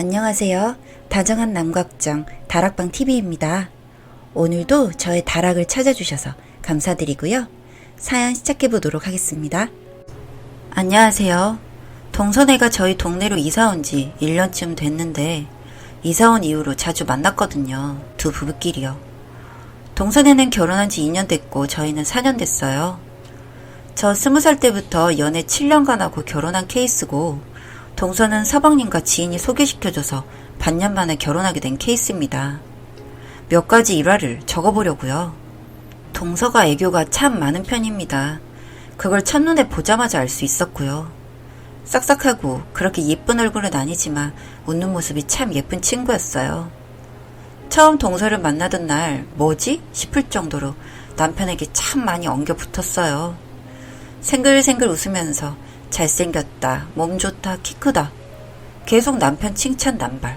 안녕하세요. 다정한 남각정 다락방TV입니다. 오늘도 저의 다락을 찾아주셔서 감사드리고요. 사연 시작해보도록 하겠습니다. 안녕하세요. 동선애가 저희 동네로 이사온 지 1년쯤 됐는데 이사온 이후로 자주 만났거든요. 두 부부끼리요. 동선애는 결혼한 지 2년 됐고 저희는 4년 됐어요. 저 20살 때부터 연애 7년간 하고 결혼한 케이스고 동서는 서방님과 지인이 소개시켜줘서 반년 만에 결혼하게 된 케이스입니다. 몇 가지 일화를 적어보려고요. 동서가 애교가 참 많은 편입니다. 그걸 첫눈에 보자마자 알 수 있었고요. 싹싹하고 그렇게 예쁜 얼굴은 아니지만 웃는 모습이 참 예쁜 친구였어요. 처음 동서를 만나던 날 뭐지? 싶을 정도로 남편에게 참 많이 엉겨 붙었어요. 생글생글 웃으면서 잘생겼다, 몸 좋다, 키 크다. 계속 남편 칭찬 남발.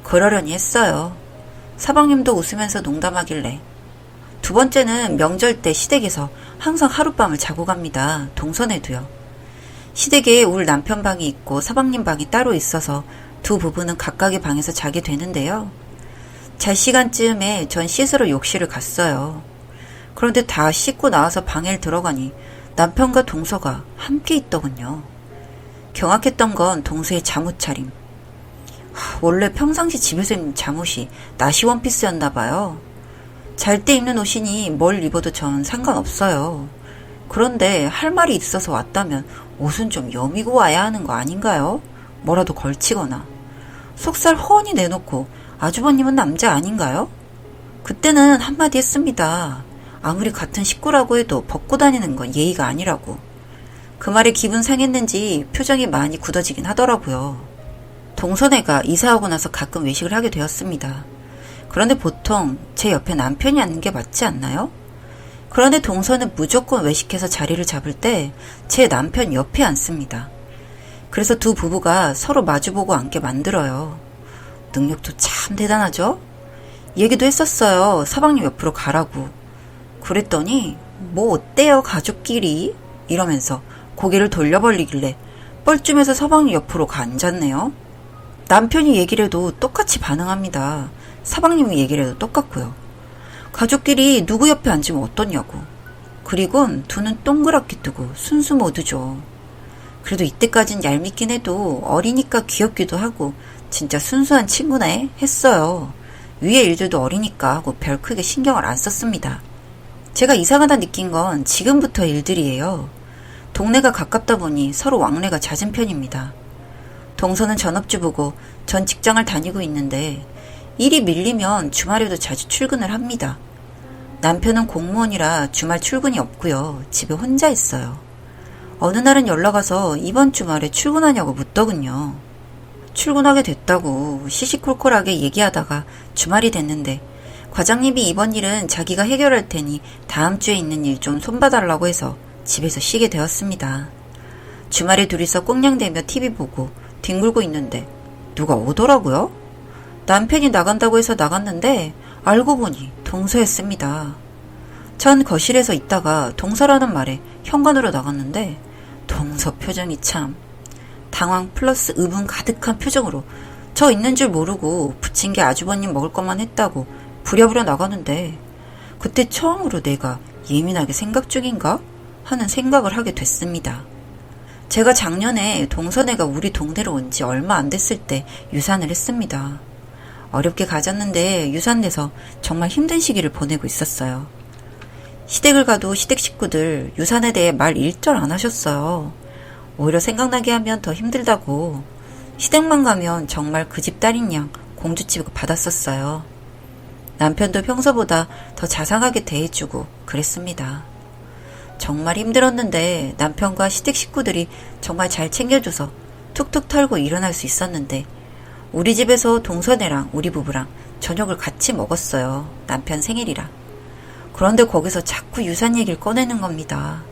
그러려니 했어요. 사방님도 웃으면서 농담하길래. 두 번째는 명절 때 시댁에서 항상 하룻밤을 자고 갑니다. 동선에도요. 시댁에 울 남편 방이 있고 사방님 방이 따로 있어서 두 부부는 각각의 방에서 자게 되는데요. 잘 시간쯤에 전 씻으러 욕실을 갔어요. 그런데 다 씻고 나와서 방에 들어가니 남편과 동서가 함께 있더군요. 경악했던 건 동서의 잠옷 차림. 원래 평상시 집에서 입는 잠옷이 나시 원피스였나 봐요. 잘 때 입는 옷이니 뭘 입어도 전 상관없어요. 그런데 할 말이 있어서 왔다면 옷은 좀 여미고 와야 하는 거 아닌가요? 뭐라도 걸치거나. 속살 허언이 내놓고 아주버님은 남자 아닌가요? 그때는 한마디 했습니다. 아무리 같은 식구라고 해도 벗고 다니는 건 예의가 아니라고. 그 말에 기분 상했는지 표정이 많이 굳어지긴 하더라고요. 동선애가 이사하고 나서 가끔 외식을 하게 되었습니다. 그런데 보통 제 옆에 남편이 앉는 게 맞지 않나요? 그런데 동선은 무조건 외식해서 자리를 잡을 때 제 남편 옆에 앉습니다. 그래서 두 부부가 서로 마주보고 앉게 만들어요. 능력도 참 대단하죠? 얘기도 했었어요. 사방님 옆으로 가라고. 그랬더니 뭐 어때요 가족끼리? 이러면서 고개를 돌려버리길래 뻘쭘해서 서방님 옆으로 가 앉았네요. 남편이 얘기를 해도 똑같이 반응합니다. 사방님이 얘기를 해도 똑같고요. 가족끼리 누구 옆에 앉으면 어떠냐고. 그리곤 두 눈 동그랗게 뜨고 순수 모드죠. 그래도 이때까진 얄밉긴 해도 어리니까 귀엽기도 하고 진짜 순수한 친구네 했어요. 위에 일들도 어리니까 하고 별 크게 신경을 안 썼습니다. 제가 이사가다 느낀 건 지금부터 일들이에요. 동네가 가깝다 보니 서로 왕래가 잦은 편입니다. 동서는 전업주부고 전 직장을 다니고 있는데 일이 밀리면 주말에도 자주 출근을 합니다. 남편은 공무원이라 주말 출근이 없고요. 집에 혼자 있어요. 어느 날은 연락 와서 이번 주말에 출근하냐고 묻더군요. 출근하게 됐다고 시시콜콜하게 얘기하다가 주말이 됐는데 과장님이 이번 일은 자기가 해결할 테니 다음 주에 있는 일 좀 손봐달라고 해서 집에서 쉬게 되었습니다. 주말에 둘이서 꽁냥대며 TV 보고 뒹굴고 있는데 누가 오더라고요. 남편이 나간다고 해서 나갔는데 알고 보니 동서였습니다. 전 거실에서 있다가 동서라는 말에 현관으로 나갔는데 동서 표정이 참 당황 플러스 의분 가득한 표정으로 저 있는 줄 모르고 부친 게 아주버님 먹을 것만 했다고 부랴부랴 나가는데 그때 처음으로 내가 예민하게 생각 중인가 하는 생각을 하게 됐습니다. 제가 작년에 동선애가 우리 동네로 온 지 얼마 안 됐을 때 유산을 했습니다. 어렵게 가졌는데 유산 내서 정말 힘든 시기를 보내고 있었어요. 시댁을 가도 시댁 식구들 유산에 대해 말 일절 안 하셨어요. 오히려 생각나게 하면 더 힘들다고. 시댁만 가면 정말 그 집 딸인 양 공주 취급 받았었어요. 남편도 평소보다 더 자상하게 대해주고 그랬습니다. 정말 힘들었는데 남편과 시댁 식구들이 정말 잘 챙겨줘서 툭툭 털고 일어날 수 있었는데 우리 집에서 동선애랑 우리 부부랑 저녁을 같이 먹었어요. 남편 생일이라. 그런데 거기서 자꾸 유산 얘기를 꺼내는 겁니다.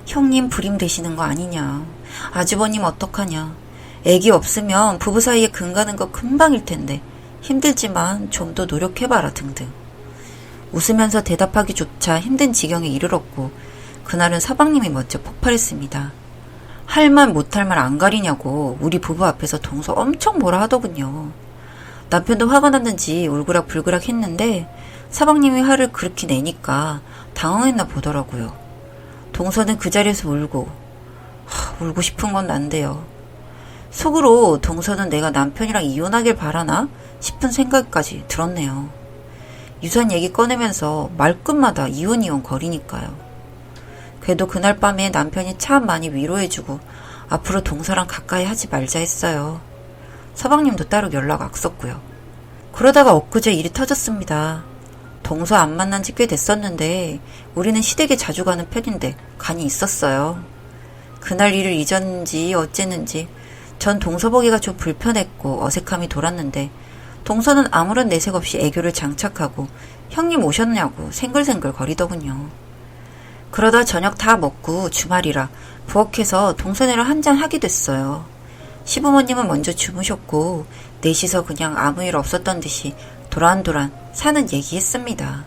형님 불임 되시는 거 아니냐. 아주버님 어떡하냐. 애기 없으면 부부 사이에 금 가는 거 금방일 텐데 힘들지만 좀 더 노력해봐라 등등. 웃으면서 대답하기조차 힘든 지경에 이르렀고 그날은 서방님이 먼저 폭발했습니다. 할 말 못할 말 안 가리냐고 우리 부부 앞에서 동서 엄청 뭐라 하더군요. 남편도 화가 났는지 울그락불그락 했는데 사방님이 화를 그렇게 내니까 당황했나 보더라고요. 동서는 그 자리에서 울고 울고 싶은 건 난데요. 속으로 동서는 내가 남편이랑 이혼하길 바라나 싶은 생각까지 들었네요. 유산 얘기 꺼내면서 말끝마다 이혼 거리니까요. 그래도 그날 밤에 남편이 참 많이 위로해주고 앞으로 동서랑 가까이 하지 말자 했어요. 서방님도 따로 연락 악썼고요. 그러다가 엊그제 일이 터졌습니다. 동서 안 만난 지 꽤 됐었는데 우리는 시댁에 자주 가는 편인데 간이 있었어요. 그날 일을 잊었는지 어쨌는지 전 동서 보기가 좀 불편했고 어색함이 돌았는데 동서는 아무런 내색 없이 애교를 장착하고 형님 오셨냐고 생글생글 거리더군요. 그러다 저녁 다 먹고 주말이라 부엌에서 동서네랑 한잔 하게 됐어요. 시부모님은 먼저 주무셨고 넷이서 그냥 아무 일 없었던 듯이 도란도란 사는 얘기했습니다.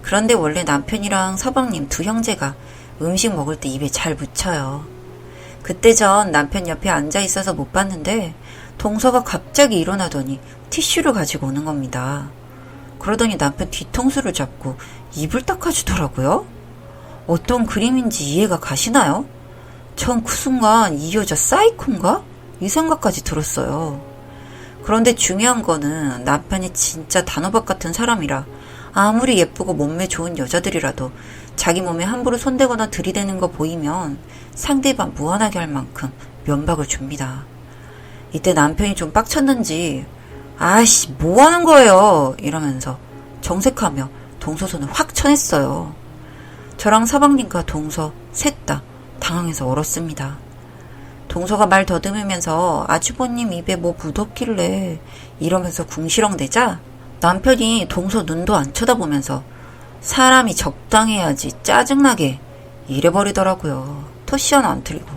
그런데 원래 남편이랑 서방님 두 형제가 음식 먹을 때 입에 잘 묻혀요. 그때 전 남편 옆에 앉아 있어서 못 봤는데 동서가 갑자기 일어나더니 티슈를 가지고 오는 겁니다. 그러더니 남편 뒤통수를 잡고 입을 닦아주더라고요. 어떤 그림인지 이해가 가시나요? 전 그 순간 이 여자 사이코인가? 이 생각까지 들었어요. 그런데 중요한 거는 남편이 진짜 단호박 같은 사람이라 아무리 예쁘고 몸매 좋은 여자들이라도 자기 몸에 함부로 손대거나 들이대는 거 보이면 상대방 무한하게 할 만큼 면박을 줍니다. 이때 남편이 좀 빡쳤는지 아이씨 뭐 하는 거예요 이러면서 정색하며 동서 손을 확 쳐냈어요. 저랑 서방님과 동서 셋 다 당황해서 얼었습니다. 동서가 말 더듬으면서 아주버님 입에 뭐 묻었길래 이러면서 궁시렁대자 남편이 동서 눈도 안 쳐다보면서 사람이 적당해야지 짜증나게 이래버리더라고요. 토시 하나 안 틀리고.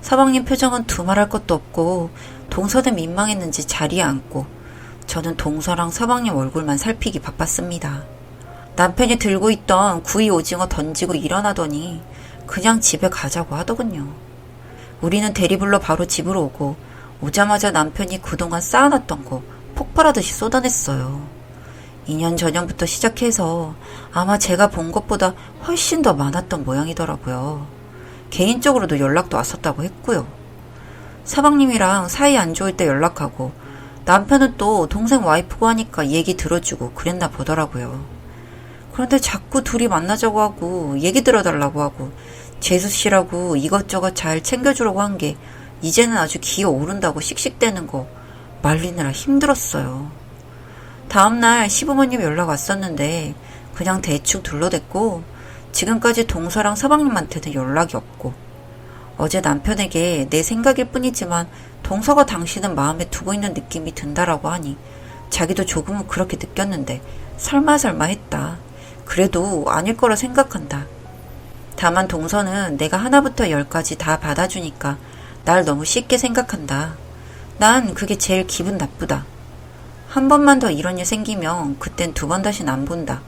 서방님 표정은 두말할 것도 없고 동서는 민망했는지 자리에 앉고 저는 동서랑 서방님 얼굴만 살피기 바빴습니다. 남편이 들고 있던 구이 오징어 던지고 일어나더니 그냥 집에 가자고 하더군요. 우리는 대리불러 바로 집으로 오고 오자마자 남편이 그동안 쌓아놨던 거 폭발하듯이 쏟아냈어요. 2년 전년부터 시작해서 아마 제가 본 것보다 훨씬 더 많았던 모양이더라고요. 개인적으로도 연락도 왔었다고 했고요. 사방님이랑 사이 안 좋을 때 연락하고 남편은 또 동생 와이프고 하니까 얘기 들어주고 그랬나 보더라고요. 그런데 자꾸 둘이 만나자고 하고 얘기 들어달라고 하고 재수씨라고 이것저것 잘 챙겨주려고 한 게 이제는 아주 기어오른다고 씩씩대는 거 말리느라 힘들었어요. 다음날 시부모님 연락 왔었는데 그냥 대충 둘러댔고 지금까지 동서랑 서방님한테는 연락이 없고 어제 남편에게 내 생각일 뿐이지만 동서가 당신은 마음에 두고 있는 느낌이 든다라고 하니 자기도 조금은 그렇게 느꼈는데 설마 했다. 그래도 아닐 거라 생각한다. 다만 동서는 내가 하나부터 열까지 다 받아주니까 날 너무 쉽게 생각한다. 난 그게 제일 기분 나쁘다. 한 번만 더 이런 일 생기면 그땐 두 번 다신 안 본다.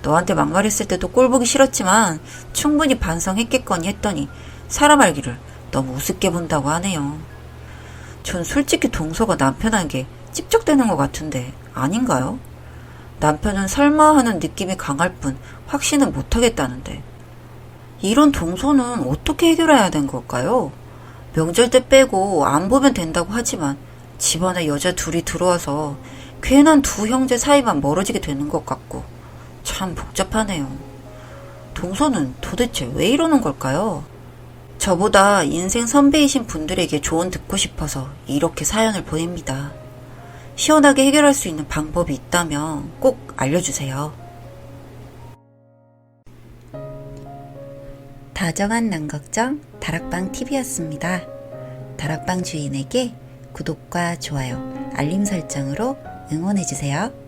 너한테 막말했을 때도 꼴 보기 싫었지만 충분히 반성했겠거니 했더니 사람 알기를 너무 우습게 본다고 하네요. 전 솔직히 동서가 남편에게 찝쩍대는 것 같은데 아닌가요? 남편은 설마 하는 느낌이 강할 뿐 확신은 못하겠다는데 이런 동서는 어떻게 해결해야 된 걸까요? 명절 때 빼고 안 보면 된다고 하지만 집안에 여자 둘이 들어와서 괜한 두 형제 사이만 멀어지게 되는 것 같고 참 복잡하네요. 동서는 도대체 왜 이러는 걸까요? 저보다 인생 선배이신 분들에게 조언 듣고 싶어서 이렇게 사연을 보냅니다. 시원하게 해결할 수 있는 방법이 있다면 꼭 알려주세요. 다정한 남걱정 다락방TV였습니다. 다락방 주인에게 구독과 좋아요, 알림 설정으로 응원해주세요.